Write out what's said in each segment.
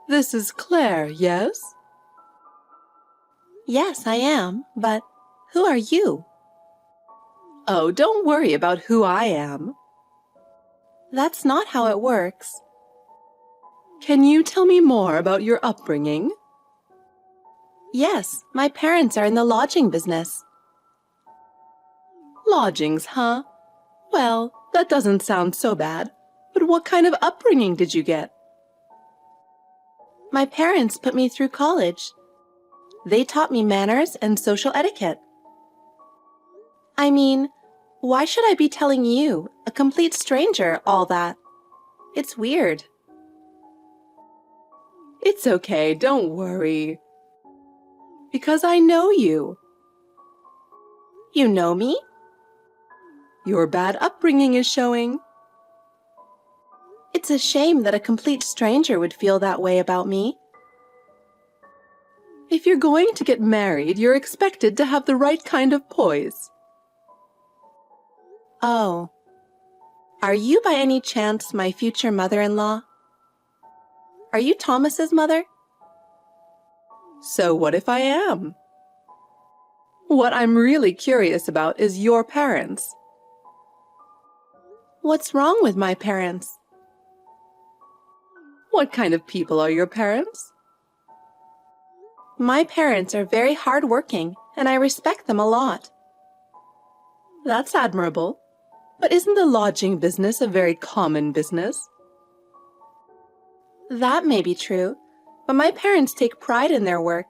This is Claire, yes? Yes, I am, but who are you? Oh, don't worry about who I am. That's not how it works. Can you tell me more about your upbringing? Yes, my parents are in the lodging business. Lodgings, huh? Well, that doesn't sound so bad. But what kind of upbringing did you get? My parents put me through college. They taught me manners and social etiquette. I mean, why should I be telling you, a complete stranger, all that? It's weird. It's okay, don't worry. Because I know you. You know me? Your bad upbringing is showing. It's a shame that a complete stranger would feel that way about me. If you're going to get married, you're expected to have the right kind of poise. Oh. Are you by any chance my future mother-in-law? Are you Thomas's mother? So what if I am? What I'm really curious about is your parents. What's wrong with my parents? What kind of people are your parents? My parents are very hardworking, and I respect them a lot. That's admirable. But isn't the lodging business a very common business? That may be true, but my parents take pride in their work.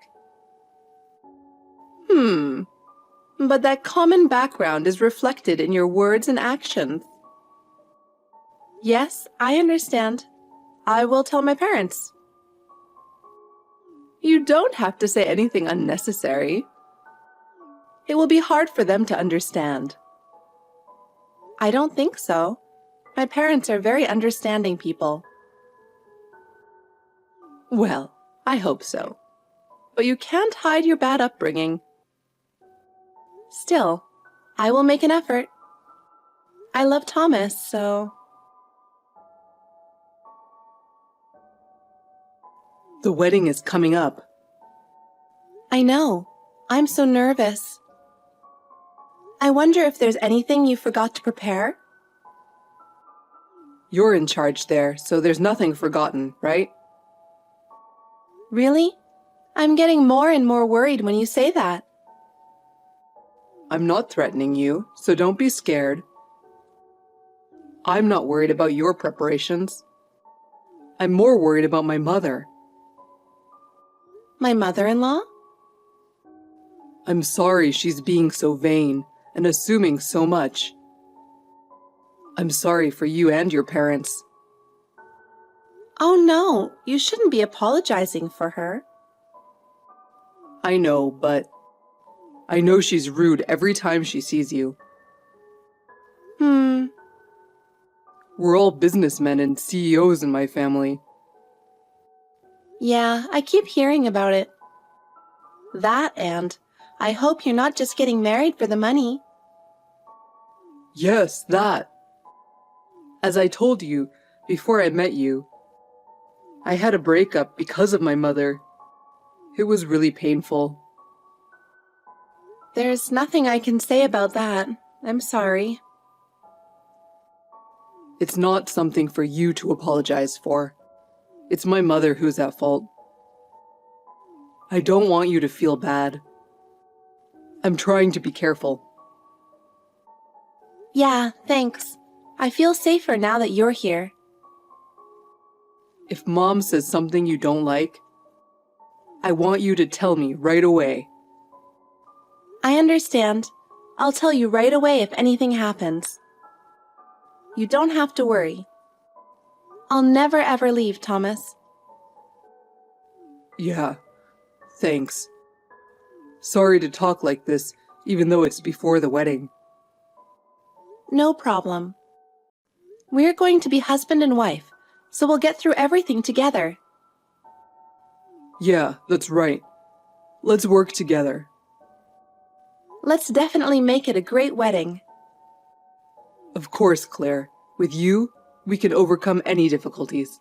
But that common background is reflected in your words and actions. Yes, I understand. I will tell my parents. You don't have to say anything unnecessary. It will be hard for them to understand. I don't think so. My parents are very understanding people. Well, I hope so. But you can't hide your bad upbringing. Still, I will make an effort. I love Thomas, so... The wedding is coming up. I know. I'm so nervous. I wonder if there's anything you forgot to prepare? You're in charge there, so there's nothing forgotten, right? Really? I'm getting more and more worried when you say that. I'm not threatening you, so don't be scared. I'm not worried about your preparations. I'm more worried about my mother. My mother-in-law? I'm sorry she's being so vain and assuming so much. I'm sorry for you and your parents. Oh no, you shouldn't be apologizing for her. I know, but I know she's rude every time she sees you. We're all businessmen and CEOs in my family. Yeah, I keep hearing about it. That and I hope you're not just getting married for the money. Yes, that. As I told you before I met you, I had a breakup because of my mother. It was really painful. There's nothing I can say about that. I'm sorry. It's not something for you to apologize for. It's my mother who's at fault. I don't want you to feel bad. I'm trying to be careful. Yeah, thanks. I feel safer now that you're here. If Mom says something you don't like, I want you to tell me right away. I understand. I'll tell you right away if anything happens. You don't have to worry. I'll never ever leave, Thomas. Yeah, thanks. Sorry to talk like this, even though it's before the wedding. No problem. We're going to be husband and wife, so we'll get through everything together. Yeah, that's right. Let's work together. Let's definitely make it a great wedding. Of course, Claire. With you, we can overcome any difficulties.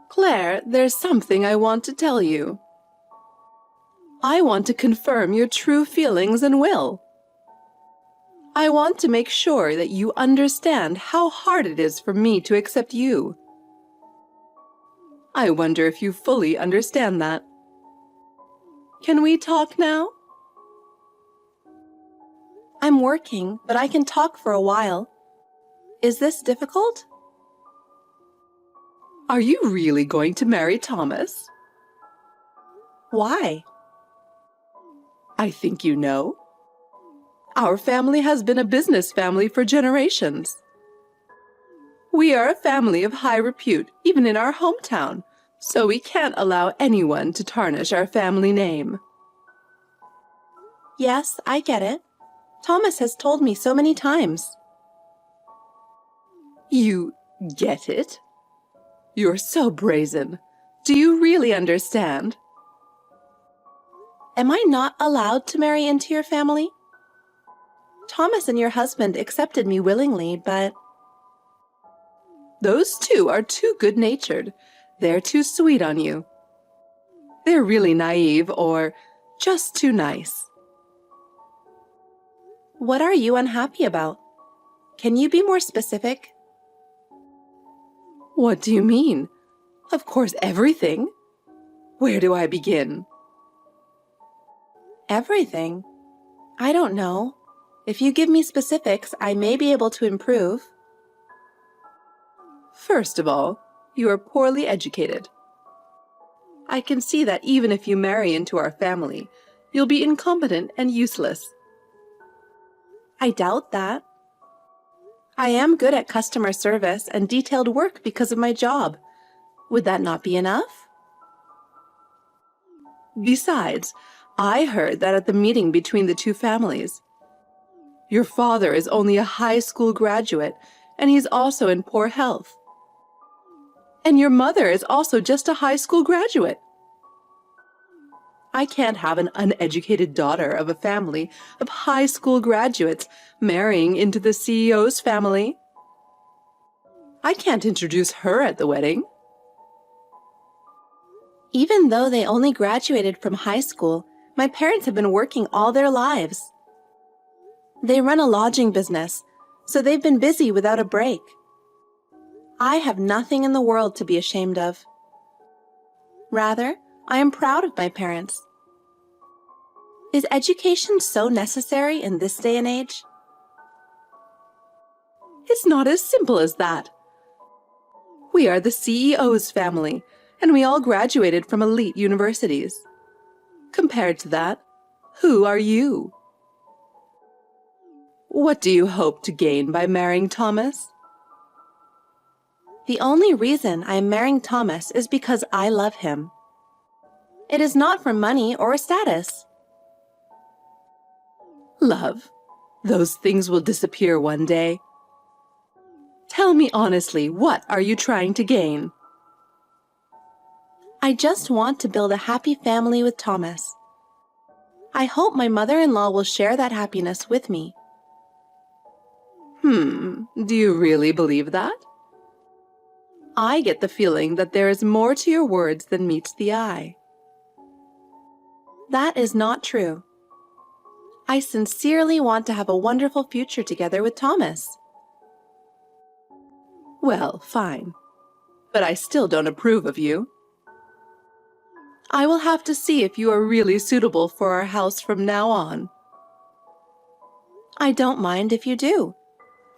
Claire, there's something I want to tell you. I want to confirm your true feelings and will. I want to make sure that you understand how hard it is for me to accept you. I wonder if you fully understand that. Can we talk now? I'm working, but I can talk for a while. Is this difficult? Are you really going to marry Thomas? Why? I think you know. Our family has been a business family for generations. We are a family of high repute, even in our hometown, so we can't allow anyone to tarnish our family name. Yes, I get it. Thomas has told me so many times. You get it? You're so brazen. Do you really understand? Am I not allowed to marry into your family? Thomas and your husband accepted me willingly, but... Those two are too good-natured. They're too sweet on you. They're really naive or just too nice. What are you unhappy about? Can you be more specific? What do you mean? Of course, everything. Where do I begin? Everything? I don't know. If you give me specifics, I may be able to improve. First of all, you are poorly educated. I can see that even if you marry into our family, you'll be incompetent and useless. I doubt that. I am good at customer service and detailed work because of my job. Would that not be enough? Besides, I heard that at the meeting between the two families, your father is only a high school graduate, and he's also in poor health. And your mother is also just a high school graduate. I can't have an uneducated daughter of a family of high school graduates marrying into the CEO's family. I can't introduce her at the wedding. Even though they only graduated from high school, my parents have been working all their lives. They run a lodging business, so they've been busy without a break. I have nothing in the world to be ashamed of. Rather, I am proud of my parents. Is education so necessary in this day and age? It's not as simple as that. We are the CEO's family, and we all graduated from elite universities. Compared to that, who are you? What do you hope to gain by marrying Thomas? The only reason I am marrying Thomas is because I love him. It is not for money or status. Love, those things will disappear one day. Tell me honestly, what are you trying to gain? I just want to build a happy family with Thomas. I hope my mother-in-law will share that happiness with me. Do you really believe that? I get the feeling that there is more to your words than meets the eye. That is not true. I sincerely want to have a wonderful future together with Thomas. Well, fine. But I still don't approve of you. I will have to see if you are really suitable for our house from now on. I don't mind if you do.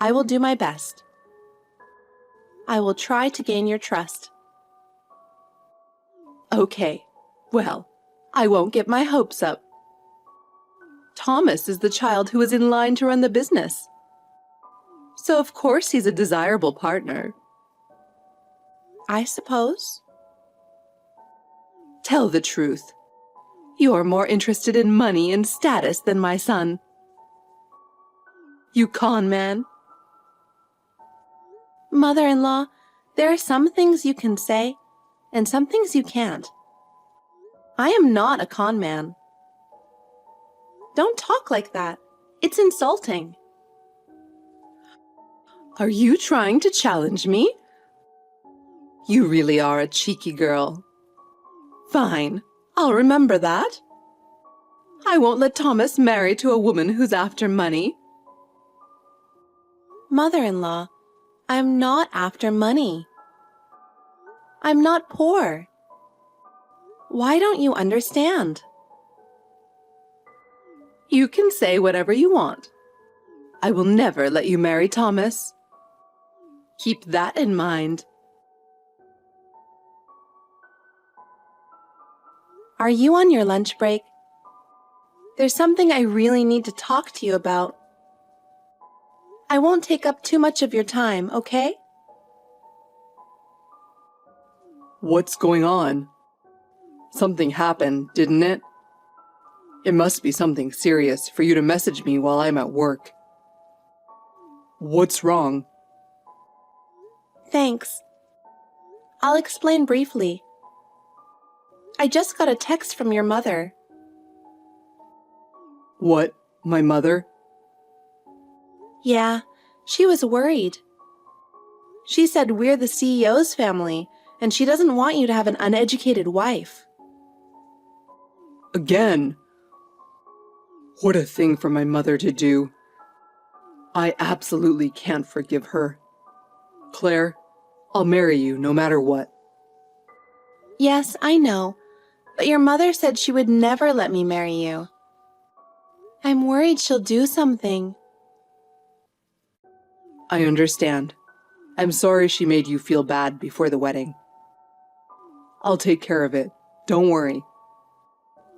I will do my best. I will try to gain your trust. Okay. Well, I won't get my hopes up. Thomas is the child who is in line to run the business. So of course he's a desirable partner. I suppose. Tell the truth. You're more interested in money and status than my son. You con man. Mother-in-law, there are some things you can say, and some things you can't. I am not a con man. Don't talk like that. It's insulting. Are you trying to challenge me? You really are a cheeky girl. Fine, I'll remember that. I won't let Thomas marry to a woman who's after money. Mother-in-law, I'm not after money. I'm not poor. Why don't you understand? You can say whatever you want. I will never let you marry Thomas. Keep that in mind. Are you on your lunch break? There's something I really need to talk to you about. I won't take up too much of your time, okay? What's going on? Something happened, didn't it? It must be something serious for you to message me while I'm at work. What's wrong? Thanks. I'll explain briefly. I just got a text from your mother. What? My mother? Yeah, she was worried. She said we're the CEO's family, and she doesn't want you to have an uneducated wife. Again? What a thing for my mother to do. I absolutely can't forgive her. Claire, I'll marry you no matter what. Yes, I know, but your mother said she would never let me marry you. I'm worried she'll do something. I understand. I'm sorry she made you feel bad before the wedding. I'll take care of it. Don't worry.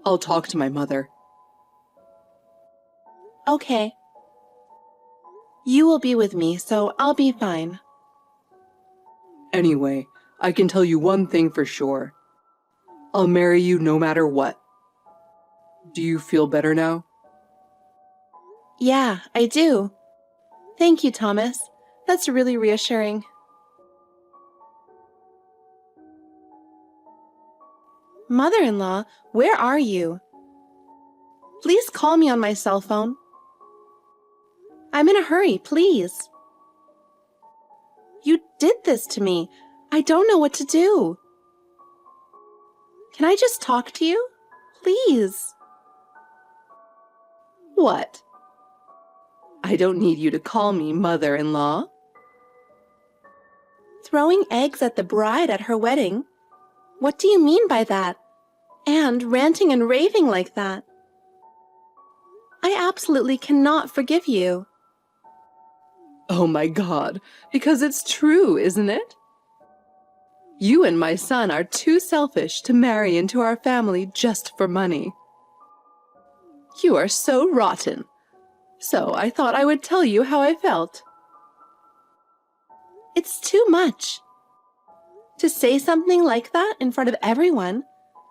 I'll talk to my mother. Okay. You will be with me, so I'll be fine. Anyway, I can tell you one thing for sure. I'll marry you no matter what. Do you feel better now? Yeah, I do. Thank you, Thomas. That's really reassuring. Mother-in-law, where are you? Please call me on my cell phone. I'm in a hurry, please. You did this to me. I don't know what to do. Can I just talk to you? Please. What? I don't need you to call me mother-in-law. Throwing eggs at the bride at her wedding? What do you mean by that? And ranting and raving like that? I absolutely cannot forgive you. Oh my God, because it's true, isn't it? You and my son are too selfish to marry into our family just for money. You are so rotten. So I thought I would tell you how I felt. It's too much. To say something like that in front of everyone,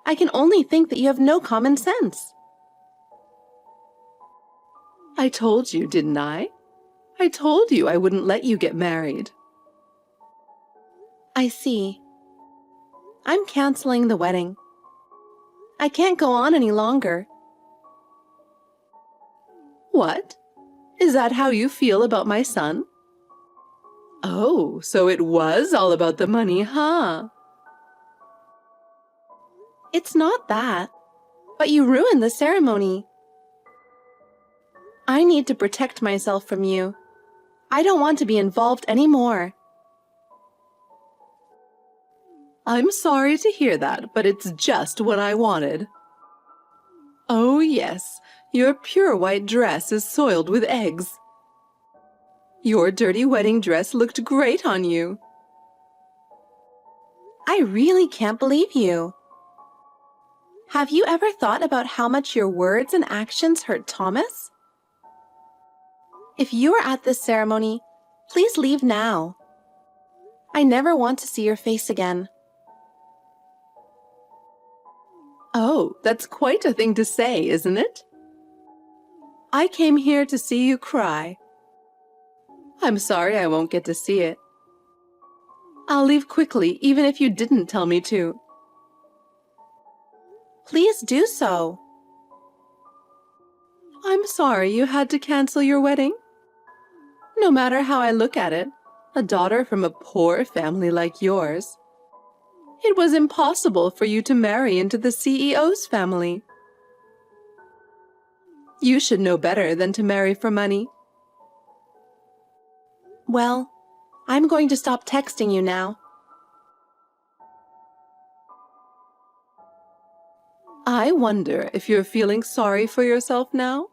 I can only think that you have no common sense. I told you, didn't I? I told you I wouldn't let you get married. I see. I'm canceling the wedding. I can't go on any longer. What? Is that how you feel about my son? Oh, so it was all about the money, huh? It's not that, but you ruined the ceremony. I need to protect myself from you. I don't want to be involved anymore. I'm sorry to hear that, but it's just what I wanted. Oh yes, your pure white dress is soiled with eggs. Your dirty wedding dress looked great on you. I really can't believe you. Have you ever thought about how much your words and actions hurt Thomas? If you are at this ceremony, please leave now. I never want to see your face again. Oh, that's quite a thing to say, isn't it? I came here to see you cry. I'm sorry I won't get to see it. I'll leave quickly, even if you didn't tell me to. Please do so. I'm sorry you had to cancel your wedding. No matter how I look at it, a daughter from a poor family like yours, It was impossible for you to marry into the CEO's family. You should know better than to marry for money. Well, I'm going to stop texting you now. I wonder if you're feeling sorry for yourself now?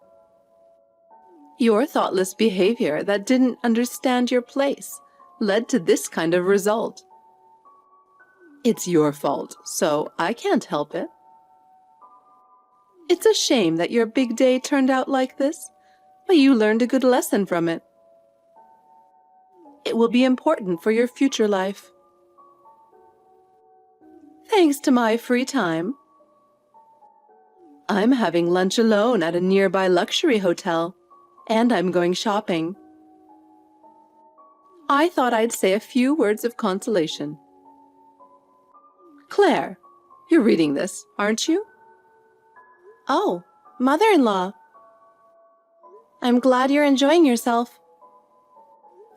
Your thoughtless behavior that didn't understand your place led to this kind of result. It's your fault, so I can't help it. It's a shame that your big day turned out like this, but you learned a good lesson from it. It will be important for your future life. Thanks to my free time, I'm having lunch alone at a nearby luxury hotel, and I'm going shopping. I thought I'd say a few words of consolation. Claire, you're reading this, aren't you? Oh, mother-in-law. I'm glad you're enjoying yourself.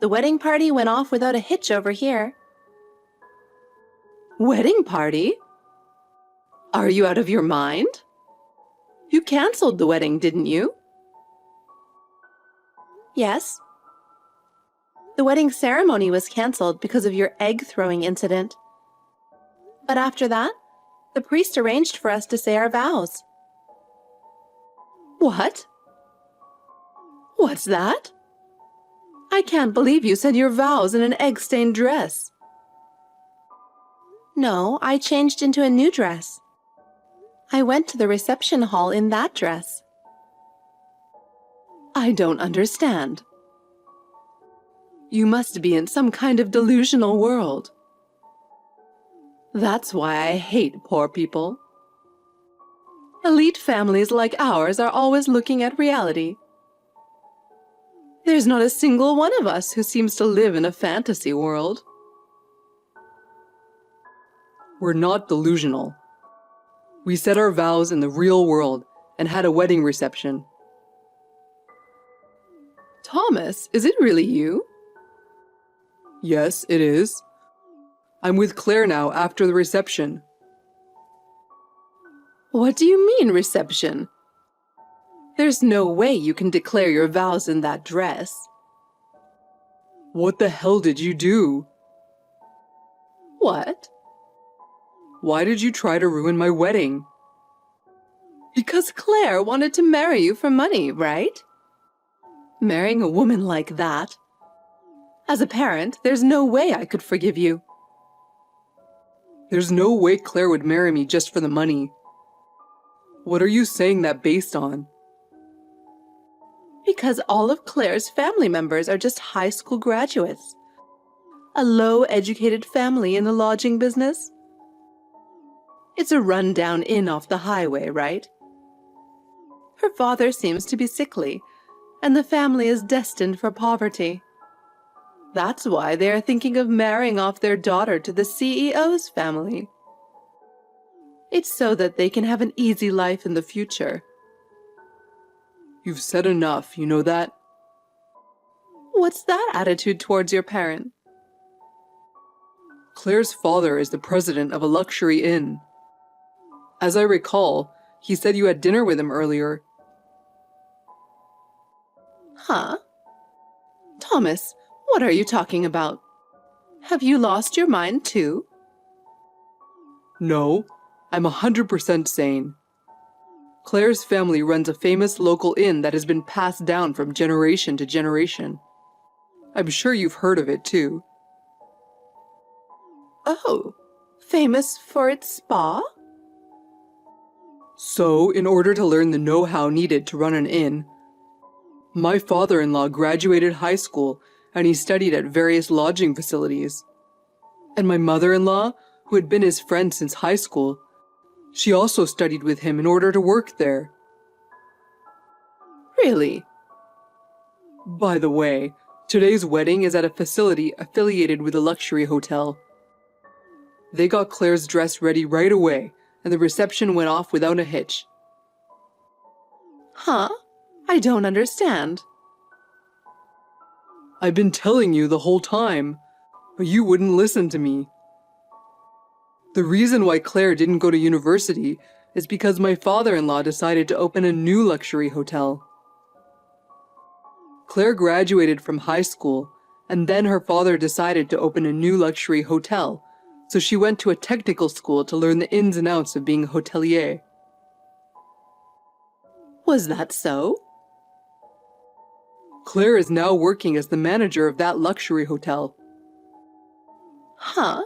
The wedding party went off without a hitch over here. Wedding party? Are you out of your mind? You canceled the wedding, didn't you? Yes. The wedding ceremony was canceled because of your egg-throwing incident. But after that, the priest arranged for us to say our vows. What? What's that? I can't believe you said your vows in an egg-stained dress. No, I changed into a new dress. I went to the reception hall in that dress. I don't understand. You must be in some kind of delusional world. That's why I hate poor people. Elite families like ours are always looking at reality. There's not a single one of us who seems to live in a fantasy world. We're not delusional. We said our vows in the real world and had a wedding reception. Thomas, is it really you? Yes, it is. I'm with Claire now after the reception. What do you mean, reception? There's no way you can declare your vows in that dress. What the hell did you do? What? Why did you try to ruin my wedding? Because Claire wanted to marry you for money, right? Marrying a woman like that. As a parent, there's no way I could forgive you. There's no way Claire would marry me just for the money. What are you saying that based on? Because all of Claire's family members are just high school graduates. A low-educated family in the lodging business. It's a run-down inn off the highway, right? Her father seems to be sickly, and the family is destined for poverty. That's why they are thinking of marrying off their daughter to the CEO's family. It's so that they can have an easy life in the future. You've said enough, you know that? What's that attitude towards your parent? Claire's father is the president of a luxury inn. As I recall, he said you had dinner with him earlier. Huh? Thomas, what are you talking about? Have you lost your mind too? No, I'm 100% sane. Claire's family runs a famous local inn that has been passed down from generation to generation. I'm sure you've heard of it too. Oh, famous for its spa? So, in order to learn the know-how needed to run an inn, my father-in-law graduated high school and he studied at various lodging facilities. And my mother-in-law, who had been his friend since high school, she also studied with him in order to work there. Really? By the way, today's wedding is at a facility affiliated with a luxury hotel. They got Claire's dress ready right away, and the reception went off without a hitch. Huh? I don't understand. I've been telling you the whole time, but you wouldn't listen to me. The reason why Claire didn't go to university is because my father-in-law decided to open a new luxury hotel. Claire graduated from high school, and then her father decided to open a new luxury hotel, so she went to a technical school to learn the ins and outs of being a hotelier. Was that so? Claire is now working as the manager of that luxury hotel. Huh?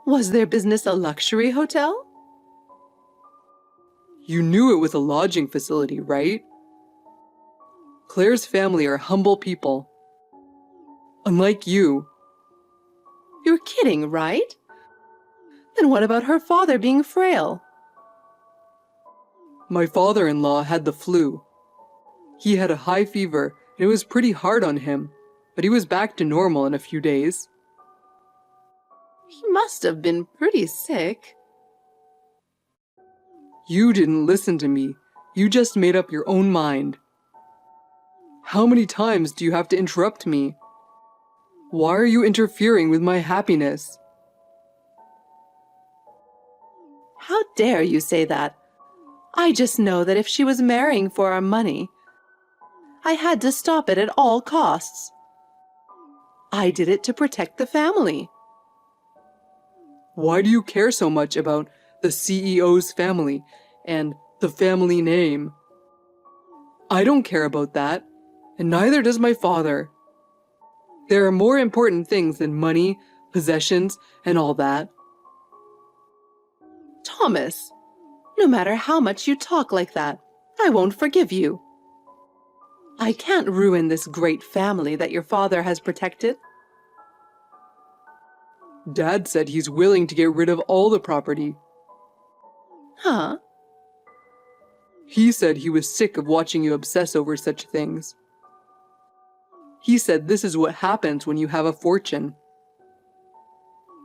Was their business a luxury hotel? You knew it was a lodging facility, right? Claire's family are humble people. Unlike you. You're kidding, right? Then what about her father being frail? My father-in-law had the flu. He had a high fever, and it was pretty hard on him, but he was back to normal in a few days. He must have been pretty sick. You didn't listen to me. You just made up your own mind. How many times do you have to interrupt me? Why are you interfering with my happiness? How dare you say that? I just know that if she was marrying for our money, I had to stop it at all costs. I did it to protect the family. Why do you care so much about the CEO's family and the family name? I don't care about that, and neither does my father. There are more important things than money, possessions, and all that. Thomas, no matter how much you talk like that, I won't forgive you. I can't ruin this great family that your father has protected. Dad said he's willing to get rid of all the property. Huh? He said he was sick of watching you obsess over such things. He said this is what happens when you have a fortune.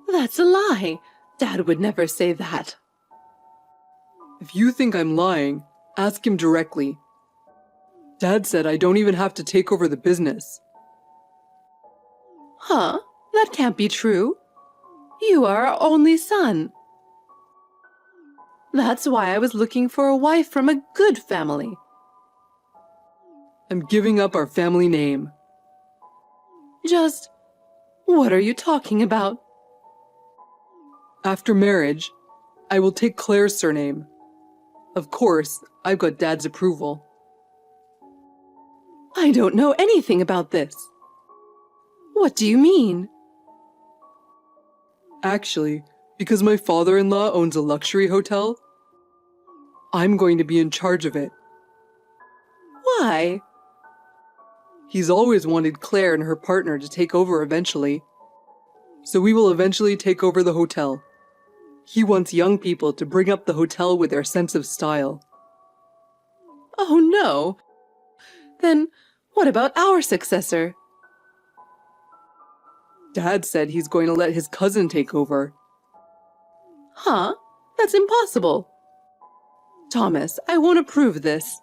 That's a lie. Dad would never say that. If you think I'm lying, ask him directly. Dad said I don't even have to take over the business. Huh? That can't be true. You are our only son. That's why I was looking for a wife from a good family. I'm giving up our family name. Just, what are you talking about? After marriage, I will take Claire's surname. Of course, I've got Dad's approval. I don't know anything about this. What do you mean? Actually, because my father-in-law owns a luxury hotel, I'm going to be in charge of it. Why? He's always wanted Claire and her partner to take over eventually. So we will eventually take over the hotel. He wants young people to bring up the hotel with their sense of style. Oh no. Then what about our successor? Dad said he's going to let his cousin take over. Huh? That's impossible. Thomas, I won't approve this.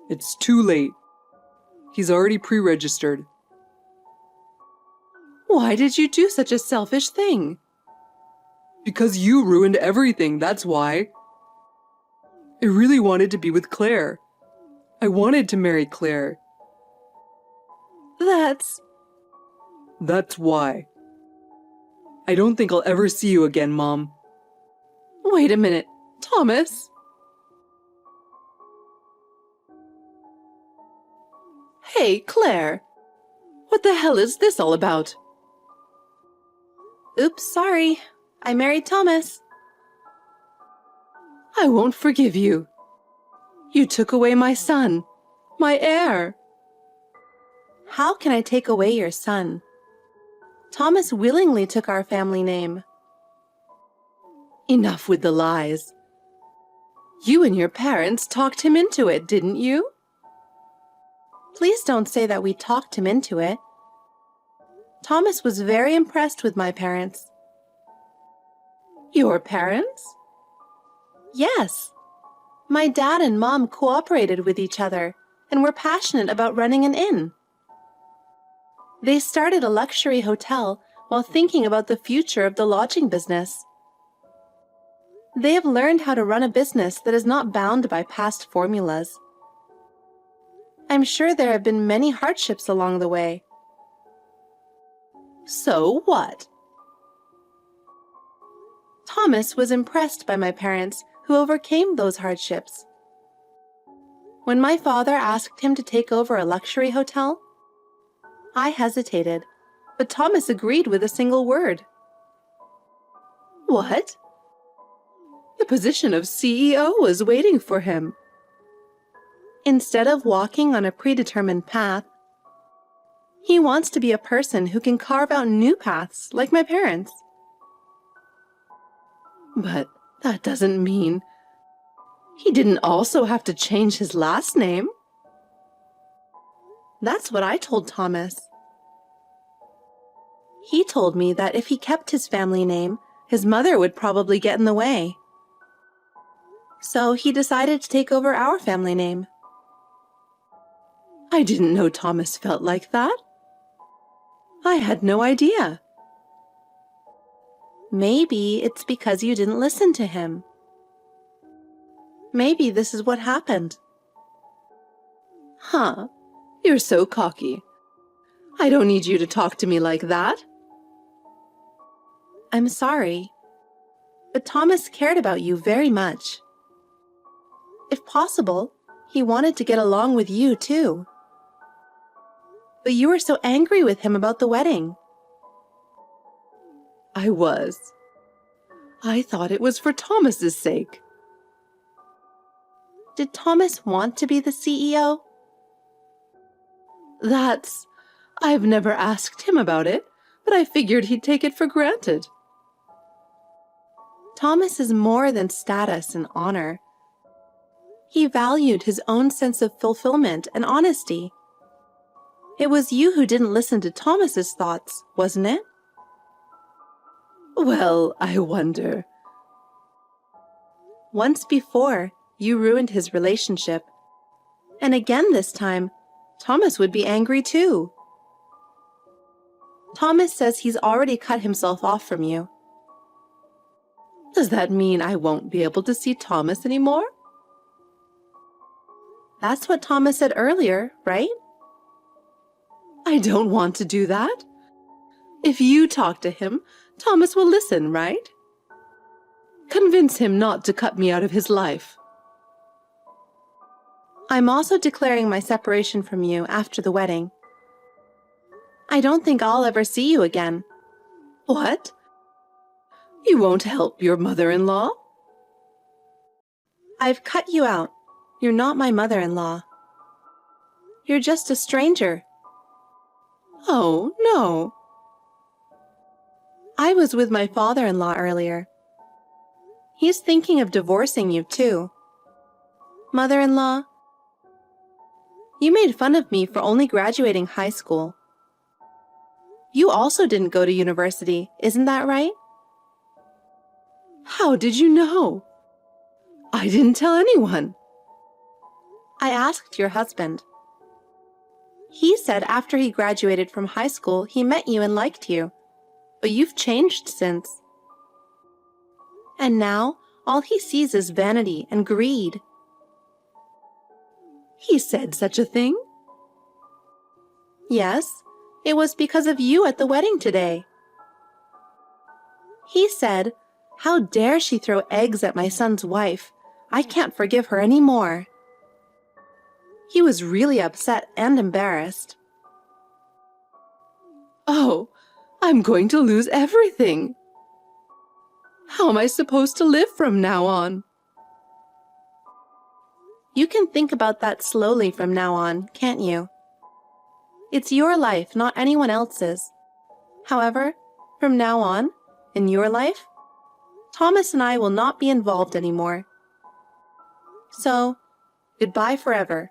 It's too late. He's already pre-registered. Why did you do such a selfish thing? Because you ruined everything, that's why. I really wanted to be with Claire. I wanted to marry Claire. That's why. I don't think I'll ever see you again, Mom. Wait a minute, Thomas. Hey, Claire. What the hell is this all about? Oops, sorry. I married Thomas. I won't forgive you. You took away my son, my heir. How can I take away your son? Thomas willingly took our family name. Enough with the lies. You and your parents talked him into it, didn't you? Please don't say that we talked him into it. Thomas was very impressed with my parents. Your parents? Yes. My dad and mom cooperated with each other and were passionate about running an inn. They started a luxury hotel while thinking about the future of the lodging business. They have learned how to run a business that is not bound by past formulas. I'm sure there have been many hardships along the way. So what? Thomas was impressed by my parents, who overcame those hardships. When my father asked him to take over a luxury hotel, I hesitated, but Thomas agreed with a single word. What? The position of CEO was waiting for him. Instead of walking on a predetermined path, he wants to be a person who can carve out new paths like my parents. But that doesn't mean he didn't also have to change his last name. That's what I told Thomas. He told me that if he kept his family name, his mother would probably get in the way. So he decided to take over our family name. I didn't know Thomas felt like that. I had no idea. Maybe it's because you didn't listen to him. Maybe this is what happened. Huh, you're so cocky. I don't need you to talk to me like that. I'm sorry, but Thomas cared about you very much. If possible, he wanted to get along with you too. But you were so angry with him about the wedding. I was. I thought it was for Thomas's sake. Did Thomas want to be the CEO? I've never asked him about it, but I figured he'd take it for granted. Thomas is more than status and honor. He valued his own sense of fulfillment and honesty. It was you who didn't listen to Thomas's thoughts, wasn't it? Well, I wonder. Once before, you ruined his relationship. And again this time, Thomas would be angry too. Thomas says he's already cut himself off from you. Does that mean I won't be able to see Thomas anymore? That's what Thomas said earlier, right? I don't want to do that. If you talk to him, Thomas will listen, right? Convince him not to cut me out of his life. I'm also declaring my separation from you after the wedding. I don't think I'll ever see you again. What? You won't help your mother-in-law? I've cut you out. You're not my mother-in-law. You're just a stranger. Oh, no. I was with my father-in-law earlier. He's thinking of divorcing you, too. Mother-in-law, you made fun of me for only graduating high school. You also didn't go to university, isn't that right? How did you know? I didn't tell anyone. I asked your husband. He said after he graduated from high school, he met you and liked you. But you've changed since. And now, all he sees is vanity and greed. He said such a thing? Yes, it was because of you at the wedding today. He said, "How dare she throw eggs at my son's wife? I can't forgive her anymore." He was really upset and embarrassed. Oh, I'm going to lose everything. How am I supposed to live from now on? You can think about that slowly from now on, can't you? It's your life, not anyone else's. However, from now on, in your life, Thomas and I will not be involved anymore. So, goodbye forever.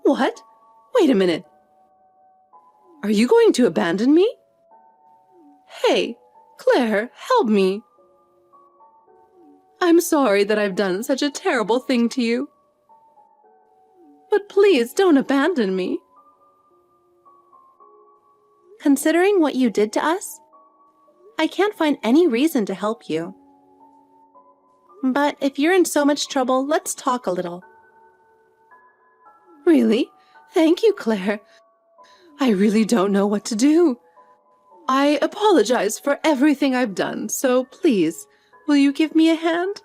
What? Wait a minute. Are you going to abandon me? Hey, Claire, help me. I'm sorry that I've done such a terrible thing to you. But please don't abandon me. Considering what you did to us, I can't find any reason to help you. But if you're in so much trouble, let's talk a little. Really? Thank you, Claire. I really don't know what to do. I apologize for everything I've done, so please, will you give me a hand?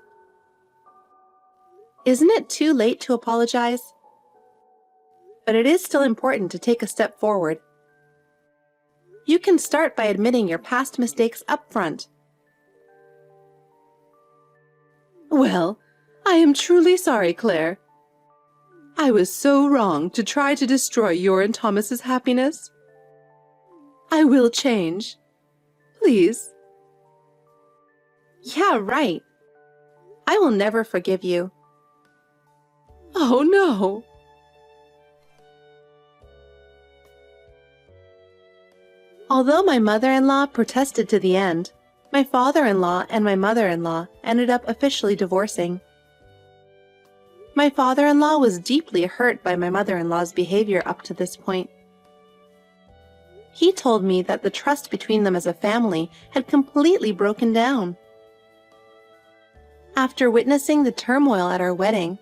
Isn't it too late to apologize? But it is still important to take a step forward. You can start by admitting your past mistakes up front. Well, I am truly sorry, Claire. I was so wrong to try to destroy your and Thomas's happiness. I will change. Please. Yeah, right. I will never forgive you. Oh, no. Although my mother-in-law protested to the end, my father-in-law and my mother-in-law ended up officially divorcing. My father-in-law was deeply hurt by my mother-in-law's behavior up to this point. He told me that the trust between them as a family had completely broken down. After witnessing the turmoil at our wedding,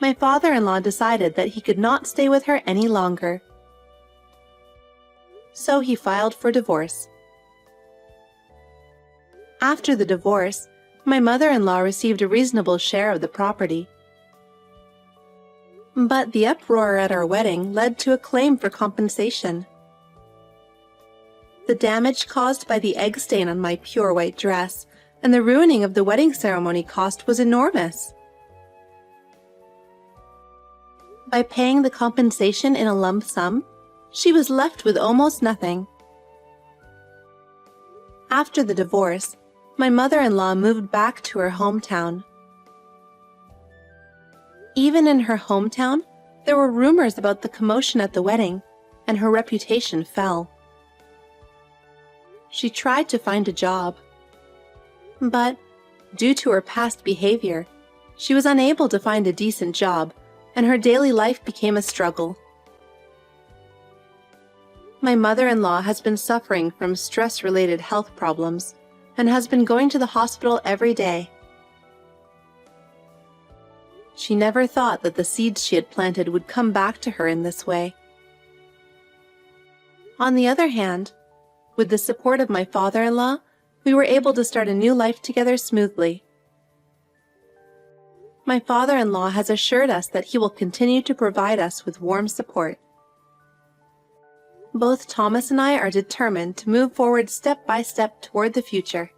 my father-in-law decided that he could not stay with her any longer. So he filed for divorce. After the divorce, my mother-in-law received a reasonable share of the property. But the uproar at our wedding led to a claim for compensation. The damage caused by the egg stain on my pure white dress and the ruining of the wedding ceremony cost was enormous. By paying the compensation in a lump sum, she was left with almost nothing. After the divorce, my mother-in-law moved back to her hometown. Even in her hometown, there were rumors about the commotion at the wedding, and her reputation fell. She tried to find a job, but due to her past behavior, she was unable to find a decent job, and her daily life became a struggle. My mother-in-law has been suffering from stress-related health problems and has been going to the hospital every day. She never thought that the seeds she had planted would come back to her in this way. On the other hand, with the support of my father-in-law, we were able to start a new life together smoothly. My father-in-law has assured us that he will continue to provide us with warm support. Both Thomas and I are determined to move forward step by step toward the future.